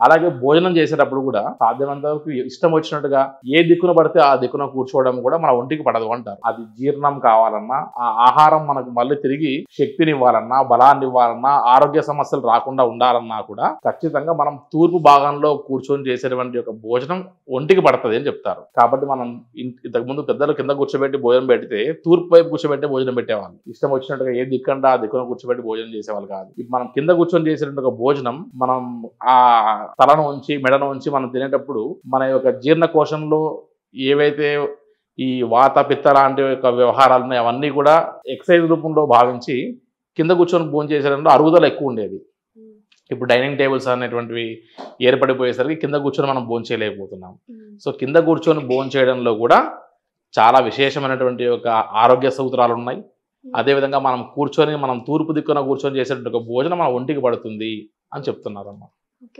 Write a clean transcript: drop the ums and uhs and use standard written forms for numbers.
అలాగే భోజనం చేసేటప్పుడు కూడా సాధ్యమైనంత వరకు ఇష్టం వచ్చినట్టుగా ఏ దిక్కున పడితే ఆ దిక్కున కూర్చోవడం కూడా మన ఒంటికి పడదు అంటారు. అది జీర్ణం కావాలన్నా, ఆ ఆహారం మనకు మళ్ళీ తిరిగి శక్తిని ఇవ్వాలన్నా, బలాన్ని ఇవ్వాలన్నా, ఆరోగ్య సమస్యలు రాకుండా ఉండాలన్నా కూడా ఖచ్చితంగా మనం తూర్పు భాగంలో కూర్చొని చేసేటువంటి ఒక భోజనం ఒంటికి పడుతుంది అని చెప్తారు. కాబట్టి మనం ఇంతకుముందు పెద్దలు కింద కూర్చోబెట్టి భోజనం పెడితే తూర్పు వైపు కూర్చోబెట్టి భోజనం పెట్టేవాళ్ళు. ఇష్టం వచ్చినట్టుగా ఏ దిక్కంటే ఆ దిక్కున కూర్చోబెట్టి భోజనం చేసేవాళ్ళు కాదు. ఇప్పుడు మనం కింద కూర్చొని చేసేటువంటి భోజనం మనం ఆ తలను ఉంచి మెడను ఉంచి మనం తినేటప్పుడు మన యొక్క జీర్ణకోశంలో ఏవైతే ఈ వాత పిత్త లాంటి యొక్క వ్యవహారాలు ఉన్నాయి అవన్నీ కూడా ఎక్సైజ్ రూపంలో భావించి కింద కూర్చొని భోజనం చేసేటప్పుడు అరుగుదల ఎక్కువ ఉండేది. ఇప్పుడు డైనింగ్ టేబుల్స్ అనేటువంటివి ఏర్పడిపోయేసరికి కింద కూర్చొని మనం భోజనం చేయలేకపోతున్నాం. సో కింద కూర్చొని భోజనం చేయడంలో కూడా చాలా విశేషమైనటువంటి ఒక ఆరోగ్య సూత్రాలు ఉన్నాయి. అదేవిధంగా మనం తూర్పు దిక్కున కూర్చొని చేసేటువంటి భోజనం మన ఒంటికి పడుతుంది అని చెప్తున్నారమ్మా.